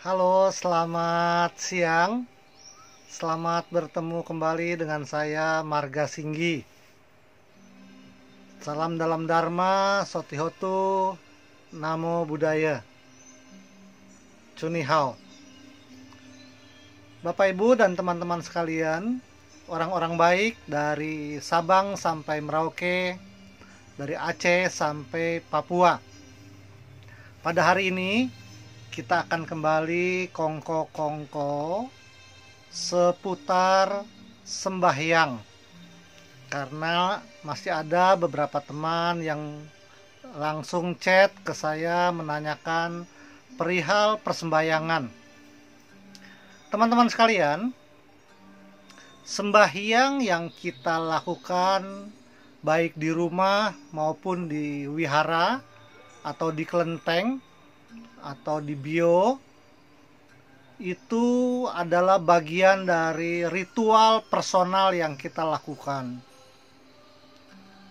Halo, selamat siang. Selamat bertemu kembali dengan saya Marga Singgi. Salam dalam Dharma, Sotihotu, Namo Buddhaya. Cunihao. Bapak Ibu dan teman-teman sekalian, orang-orang baik dari Sabang sampai Merauke, dari Aceh sampai Papua. Pada hari ini kita akan kembali kongko-kongko seputar sembahyang, karena masih ada beberapa teman yang langsung chat ke saya menanyakan perihal persembahyangan. Teman-teman sekalian, sembahyang yang kita lakukan baik di rumah maupun di wihara atau di kelenteng atau di bio, itu adalah bagian dari ritual personal yang kita lakukan.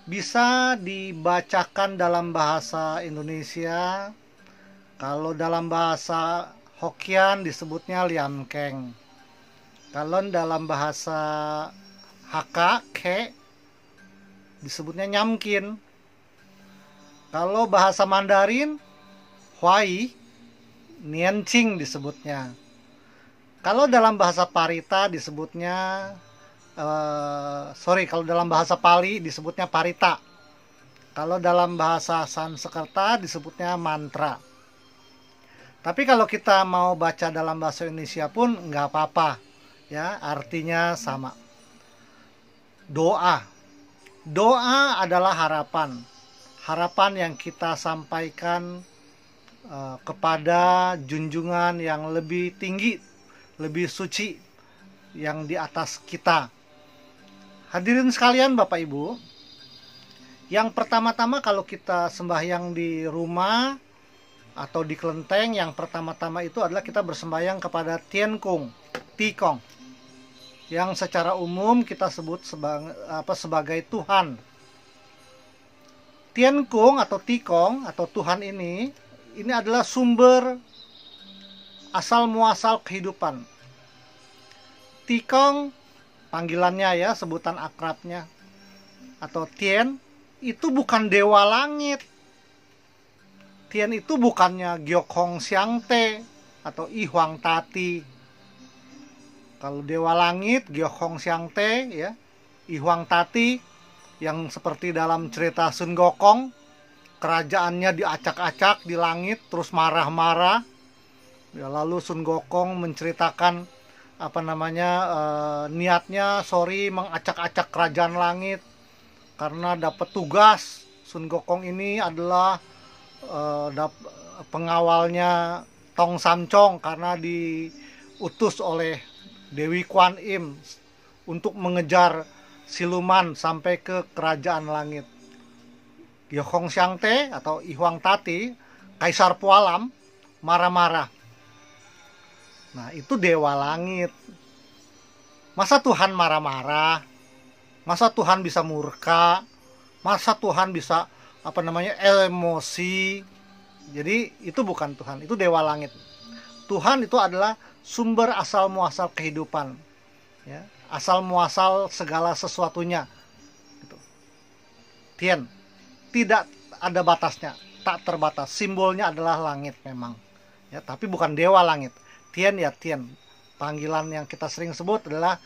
Bisa dibacakan dalam bahasa Indonesia, kalau dalam bahasa Hokkien disebutnya liam keng, kalau dalam bahasa Hakka ke disebutnya nyamkin, kalau bahasa Mandarin Huai Niancing disebutnya. Kalau dalam bahasa Parita disebutnya kalau dalam bahasa Pali disebutnya Parita. Kalau dalam bahasa Sanskerta disebutnya mantra. Tapi kalau kita mau baca dalam bahasa Indonesia pun nggak apa-apa, ya, artinya sama. Doa. Doa adalah harapan. Harapan yang kita sampaikan kepada junjungan yang lebih tinggi, lebih suci, yang di atas kita. Hadirin sekalian, Bapak Ibu, yang pertama-tama kalau kita sembahyang di rumah atau di kelenteng, yang pertama-tama itu adalah kita bersembahyang kepada Tien Kung, Tikong, yang secara umum kita sebut sebagai Tuhan. Tien Kung atau Tikong atau Tuhan ini adalah sumber asal muasal kehidupan. Tikong panggilannya, ya, sebutan akrabnya, atau Tien itu bukan dewa langit. Tien itu bukannya Gyokhong Siangte atau I Huang Tati. Kalau dewa langit Gyokhong Siangte, ya, I Huang Tati, yang seperti dalam cerita Sun Gokong, kerajaannya diacak-acak di langit, terus marah-marah. Ya, lalu Sun Gokong menceritakan niatnya mengacak-acak kerajaan langit karena dapat tugas. Sun Gokong ini adalah pengawalnya Tong Samcong karena diutus oleh Dewi Kuan Im untuk mengejar siluman sampai ke kerajaan langit. Gyokhong Siangte atau I Huang Tati, Kaisar Pualam, marah-marah. Nah, itu dewa langit. Masa Tuhan marah-marah? Masa Tuhan bisa murka? Masa Tuhan bisa emosi? Jadi itu bukan Tuhan, itu dewa langit. Tuhan itu adalah sumber asal muasal kehidupan, ya, asal muasal segala sesuatunya. Gitu. Tien. Tidak ada batasnya, tak terbatas. Simbolnya adalah langit memang, ya, tapi bukan dewa langit. Tien, ya, Tien. Panggilan yang kita sering sebut adalah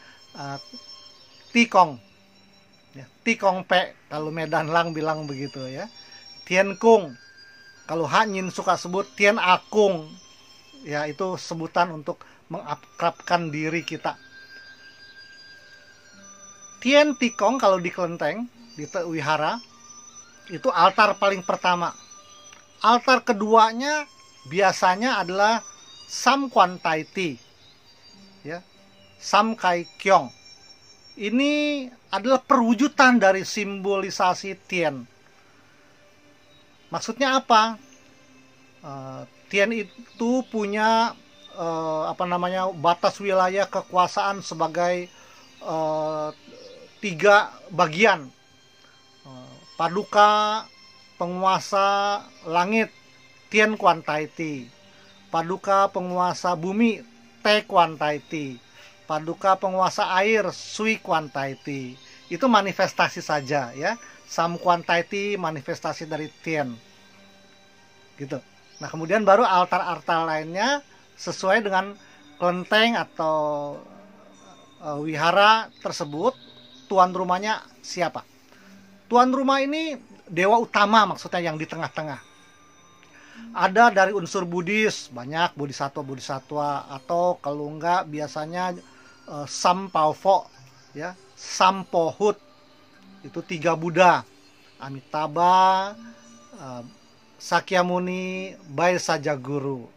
Tikong, ya, Tikong Pe kalau Medan Lang bilang begitu, ya. Tien Kung kalau Hanyin suka sebut Tien Akung, ya, itu sebutan untuk mengakrabkan diri kita. Tien Tikong kalau di kelenteng, di wihara, itu altar paling pertama. Altar keduanya biasanya adalah Sam Quan Tai Ti, ya, Sam Kai Kyong. Ini adalah perwujudan dari simbolisasi Tien. Maksudnya apa? Tien itu punya batas wilayah kekuasaan sebagai 3 bagian. Paduka penguasa langit, Tien Quan Tai Ti. Paduka penguasa bumi, Te Kwantaiti. Paduka penguasa air, Sui Kwantaiti. Itu manifestasi saja ya. Sam Kwantaiti manifestasi dari Tien. Gitu. Nah, kemudian baru altar-altar lainnya sesuai dengan kelenteng atau wihara tersebut, tuan rumahnya siapa. Tuan rumah ini dewa utama, maksudnya yang di tengah-tengah. Ada dari unsur Buddhis, banyak bodhisattva, atau kalau enggak biasanya Sampaupo ya, Sampohut. Itu 3 Buddha, Amitabha, Sakyamuni, Baisajaguru.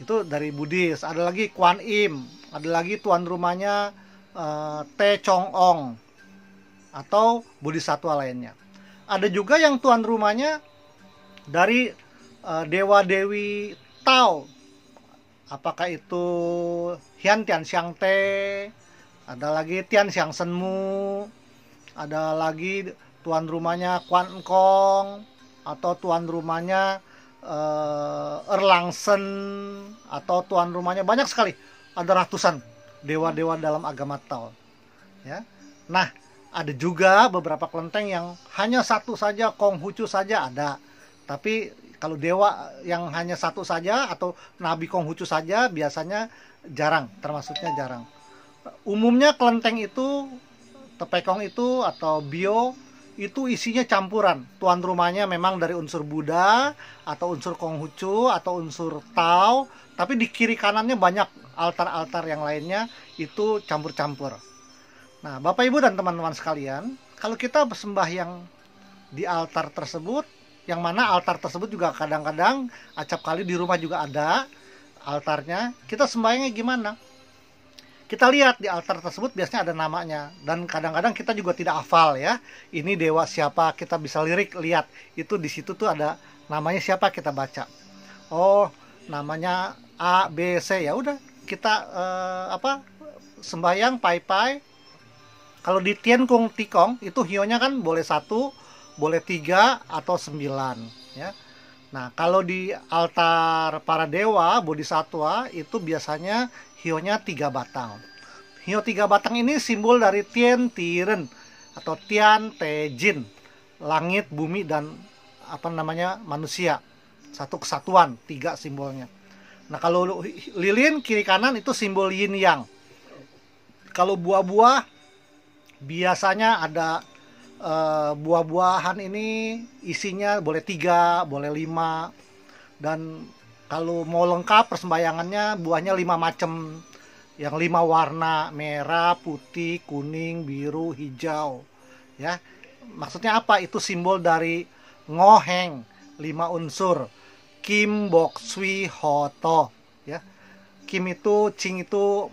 Itu dari Buddhis. Ada lagi Kuan Im, ada lagi tuan rumahnya Te Chong Ong atau bodhisattva lainnya. Ada juga yang tuan rumahnya dari dewa dewi Tao. Apakah itu Hian Tian Xiang Te, ada lagi Tian Xiang Senmu, ada lagi tuan rumahnya Kuan Kong, atau tuan rumahnya Erlangsen, atau tuan rumahnya banyak sekali, ada ratusan dewa-dewa dalam agama Tao ya. Nah, ada juga beberapa kelenteng yang hanya satu saja, Konghucu saja ada. Tapi kalau dewa yang hanya satu saja atau Nabi Konghucu saja biasanya jarang, termasuknya jarang. Umumnya kelenteng itu, Tepekong itu atau Bio itu isinya campuran. Tuan rumahnya memang dari unsur Buddha atau unsur Konghucu atau unsur Tao, tapi di kiri kanannya banyak altar-altar yang lainnya itu campur-campur. Nah, Bapak Ibu dan teman-teman sekalian, kalau kita bersembahyang di altar tersebut, yang mana altar tersebut juga kadang-kadang acap kali di rumah juga ada altarnya, kita sembahyangnya gimana? Kita lihat di altar tersebut biasanya ada namanya, dan kadang-kadang kita juga tidak hafal ya. Ini dewa siapa, kita bisa lirik lihat. Itu di situ tuh ada namanya siapa, kita baca. Oh, namanya A, B, C, ya udah kita sembahyang pai-pai. Kalau di Tien Kung Tikong itu hionya kan boleh 1, boleh 3 atau 9 ya. Nah, kalau di altar para dewa bodhisattva itu biasanya hionya 3 batang. Hio 3 batang ini simbol dari Tien Tiren atau Tian Te Jin, langit, bumi, dan manusia. Satu kesatuan, 3 simbolnya. Nah, kalau lilin kiri kanan itu simbol yin yang. Kalau buah-buah biasanya ada buah-buahan ini isinya boleh 3, boleh 5. Dan kalau mau lengkap persembahyangannya buahnya 5 macam, yang 5 warna, merah, putih, kuning, biru, hijau ya. Maksudnya apa? Itu simbol dari ngoheng, 5 unsur. Kim, Bok, Sui, Hoto ya. Kim itu, Cing itu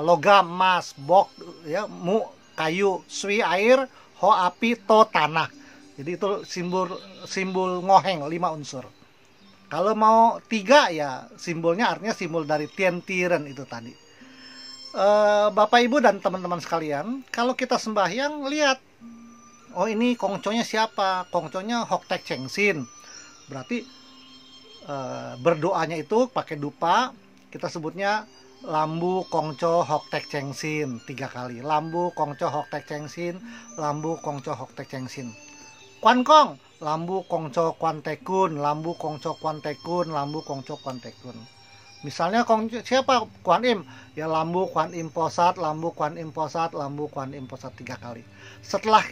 logam, emas, Bok ya, Mu kayu, Sui air, Ho api, To tanah. Jadi itu simbol ngoheng, 5 unsur. Kalau mau 3 ya simbolnya artinya simbol dari Tien Tiren itu tadi. Bapak Ibu dan teman-teman sekalian, kalau kita sembahyang lihat, oh ini kongconya siapa? Kongconya Hok Tek Cheng Sin. Berarti berdoanya itu pakai dupa, kita sebutnya Lambu Kongco Hok Tek Cheng Sin 3 kali. Lambu Kongco Hok Tek Cheng Sin, Lambu Kongco Hok Tek Cheng Sin. Kuan Kong, Lambu Kongco Kuan Tekun, Lambu Kongco Kuan Tekun, Lambu Kongco Kuan Tekun. Misalnya siapa? Kuan Im, ya Lambu Kuan Im Posat, Lambu Kuan Im Posat, Lambu Kuan Im Posat 3 kali. Setelah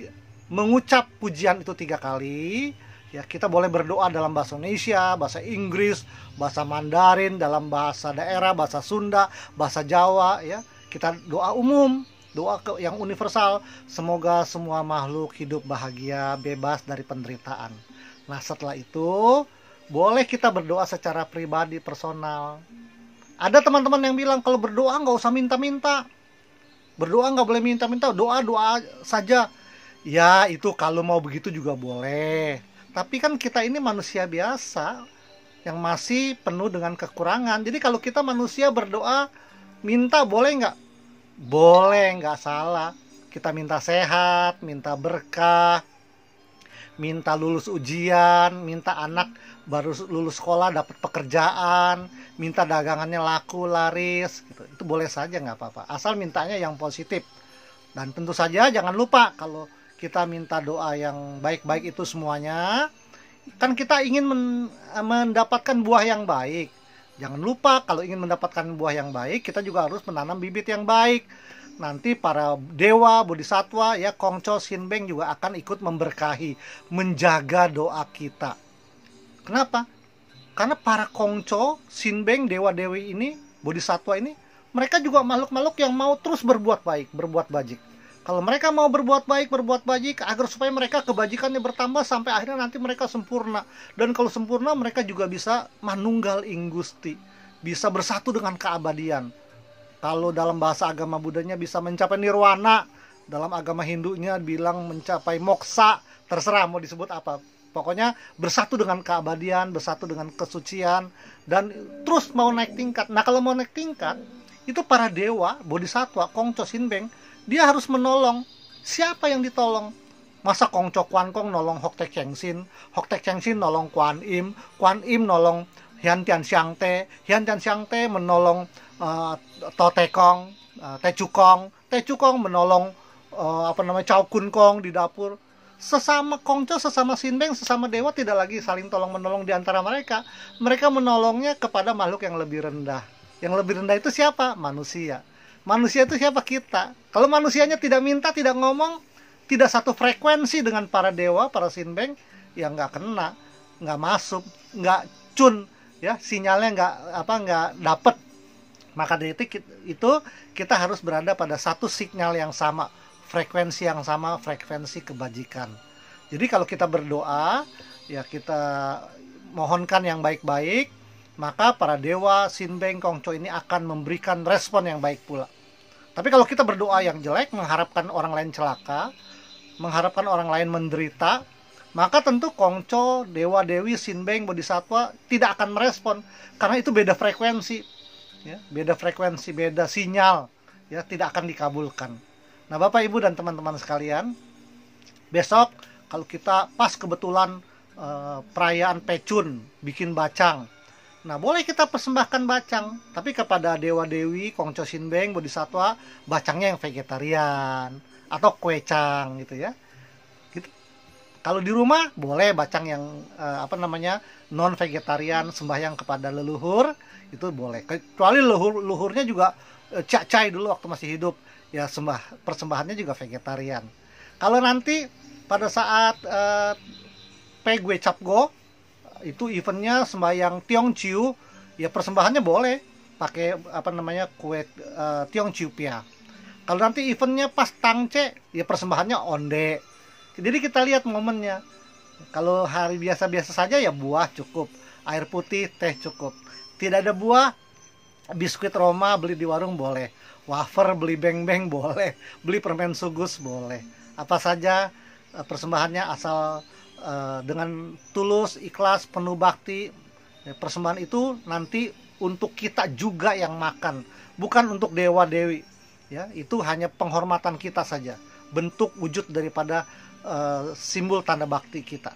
mengucap pujian itu 3 kali, ya kita boleh berdoa dalam bahasa Indonesia, bahasa Inggris, bahasa Mandarin, dalam bahasa daerah, bahasa Sunda, bahasa Jawa ya. Kita doa umum, doa yang universal, semoga semua makhluk hidup bahagia, bebas dari penderitaan. Nah, setelah itu boleh kita berdoa secara pribadi, personal. Ada teman-teman yang bilang kalau berdoa nggak usah minta-minta, berdoa nggak boleh minta-minta, doa saja. Ya, itu kalau mau begitu juga boleh. Tapi kan kita ini manusia biasa yang masih penuh dengan kekurangan. Jadi kalau kita manusia berdoa, minta boleh nggak? Boleh, nggak salah. Kita minta sehat, minta berkah, minta lulus ujian, minta anak baru lulus sekolah dapat pekerjaan, minta dagangannya laku laris gitu. Itu boleh saja, nggak apa-apa, asal mintanya yang positif. Dan tentu saja jangan lupa kalau kita minta doa yang baik-baik itu semuanya, kan kita ingin mendapatkan buah yang baik. Jangan lupa kalau ingin mendapatkan buah yang baik, kita juga harus menanam bibit yang baik. Nanti para dewa, bodhisatwa, ya Kongco, Shinbeng juga akan ikut memberkahi, menjaga doa kita. Kenapa? Karena para Kongco, Shinbeng, dewa-dewi ini, bodhisatwa ini, mereka juga makhluk-makhluk yang mau terus berbuat baik, berbuat bajik. Kalau mereka mau berbuat baik, berbuat bajik, agar supaya mereka kebajikannya bertambah sampai akhirnya nanti mereka sempurna. Dan kalau sempurna, mereka juga bisa manunggal ing Gusti, bisa bersatu dengan keabadian. Kalau dalam bahasa agama Budanya bisa mencapai nirwana, dalam agama Hindunya bilang mencapai moksa, terserah mau disebut apa. Pokoknya bersatu dengan keabadian, bersatu dengan kesucian, dan terus mau naik tingkat. Nah kalau mau naik tingkat, itu para dewa, bodhisatwa, Kongco, Shinbeng, dia harus menolong. Siapa yang ditolong? Masa Kongco Kwan Kong nolong Hoktek Chengsin, Hoktek Chengsin nolong Kuan Im nolong Hian Tian Xiang Te, Hian Tian Xiang Te menolong To Te Kong, Te Chu Kong menolong Chow Kun Kong di dapur. Sesama Kongco, sesama Shinbeng, sesama dewa tidak lagi saling tolong menolong di antara mereka. Mereka menolongnya kepada makhluk yang lebih rendah. Yang lebih rendah itu siapa? Manusia. Manusia itu siapa? Kita. Kalau manusianya tidak minta, tidak ngomong, tidak satu frekuensi dengan para dewa, para Shinbeng, ya nggak kena, nggak masuk, nggak cun, ya sinyalnya nggak dapet. Maka dari itu kita harus berada pada satu sinyal yang sama, frekuensi yang sama, frekuensi kebajikan. Jadi kalau kita berdoa, ya kita mohonkan yang baik-baik, maka para dewa, Shinbeng, Kongco ini akan memberikan respon yang baik pula. Tapi kalau kita berdoa yang jelek, mengharapkan orang lain celaka, mengharapkan orang lain menderita, maka tentu Kongco, dewa-dewi, Shinbeng, bodhisatwa tidak akan merespon, karena itu beda frekuensi, ya, beda frekuensi, beda sinyal, ya, tidak akan dikabulkan. Nah, Bapak, Ibu, dan teman-teman sekalian, besok kalau kita pas kebetulan perayaan Pecun, bikin bacang, nah boleh kita persembahkan bacang, tapi kepada dewa-dewi, Kongco, Shinbeng, bodhisatwa, bacangnya yang vegetarian atau kuecang gitu ya. Gitu. Kalau di rumah boleh bacang yang non vegetarian, sembahyang kepada leluhur, itu boleh. Kecuali leluhurnya juga cacai dulu waktu masih hidup, ya persembahannya juga vegetarian. Kalau nanti pada saat Pegwe Capgo itu eventnya sembahyang Tiongchiu, ya persembahannya boleh pakai kue Tiongchiu Pia. Kalau nanti eventnya pas Tangce, ya persembahannya onde. Jadi kita lihat momennya. Kalau hari biasa-biasa saja ya buah cukup, air putih, teh cukup. Tidak ada buah, biskuit Roma beli di warung boleh, wafer beli beng-beng boleh, beli permen sugus boleh. Apa saja persembahannya asal dengan tulus, ikhlas, penuh bakti. Persembahan itu nanti untuk kita juga yang makan, bukan untuk dewa-dewi. Ya, itu hanya penghormatan kita saja, bentuk wujud daripada simbol tanda bakti kita.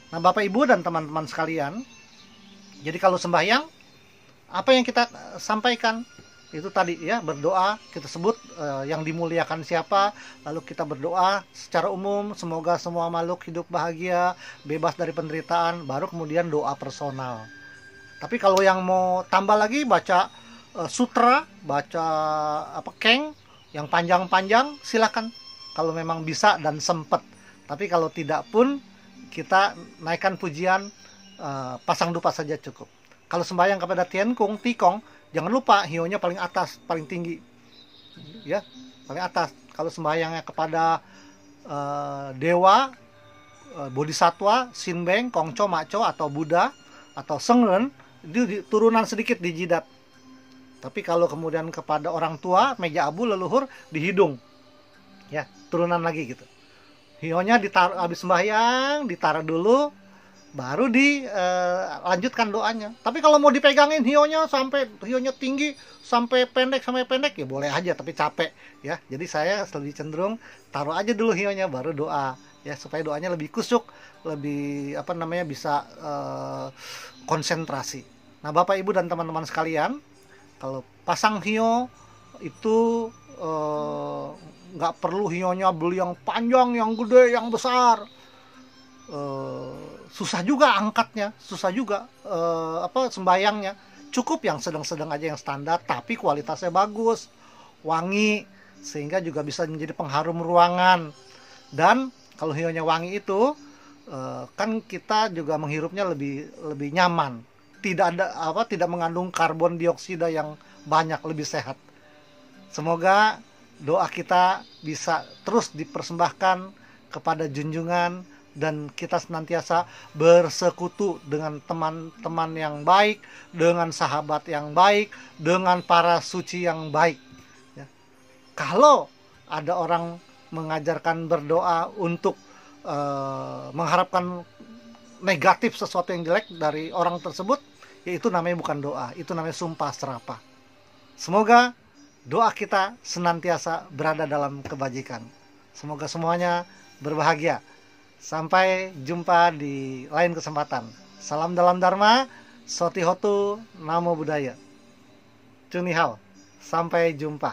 Nah, Bapak, Ibu, dan teman-teman sekalian, jadi kalau sembahyang, apa yang kita sampaikan? Itu tadi ya, berdoa, kita sebut yang dimuliakan siapa, lalu kita berdoa secara umum, semoga semua makhluk hidup bahagia, bebas dari penderitaan, baru kemudian doa personal. Tapi kalau yang mau tambah lagi, baca sutra, baca keng, yang panjang-panjang, silakan. Kalau memang bisa dan sempat. Tapi kalau tidak pun, kita naikkan pujian, pasang dupa saja cukup. Kalau sembahyang kepada Tien Kung, Tikong, jangan lupa hionya paling atas, paling tinggi, ya, paling atas. Kalau sembahyangnya kepada dewa, bodhisatwa, Shinbeng, Kongco, Maco, atau Buddha, atau Sengren, itu turunan sedikit di jidat. Tapi kalau kemudian kepada orang tua, meja abu, leluhur, di hidung, ya, turunan lagi gitu. Hionya ditaruh, habis sembahyang, ditaruh dulu, baru dilanjutkan doanya. Tapi kalau mau dipegangin hionya sampai hionya tinggi, sampai pendek ya boleh aja, tapi capek ya. Jadi saya lebih cenderung taruh aja dulu hionya baru doa. ya, supaya doanya lebih kusyuk, lebih bisa konsentrasi. Nah, Bapak Ibu dan teman-teman sekalian, kalau pasang hio itu nggak perlu hionya beli yang panjang, yang gede, yang besar. Susah juga angkatnya, susah juga sembayangnya. Cukup yang sedang-sedang aja, yang standar, tapi kualitasnya bagus, wangi, sehingga juga bisa menjadi pengharum ruangan. Dan kalau hionya wangi itu kan kita juga menghirupnya lebih nyaman, tidak mengandung karbon dioksida yang banyak, lebih sehat. Semoga doa kita bisa terus dipersembahkan kepada junjungan, dan kita senantiasa bersekutu dengan teman-teman yang baik, dengan sahabat yang baik, dengan para suci yang baik, ya. Kalau ada orang mengajarkan berdoa untuk mengharapkan negatif, sesuatu yang jelek dari orang tersebut, ya itu namanya bukan doa, itu namanya sumpah serapah. Semoga doa kita senantiasa berada dalam kebajikan. Semoga semuanya berbahagia. Sampai jumpa di lain kesempatan. Salam dalam Dharma, Soti Hotu, Namo Buddhaya. Cunihao. Sampai jumpa.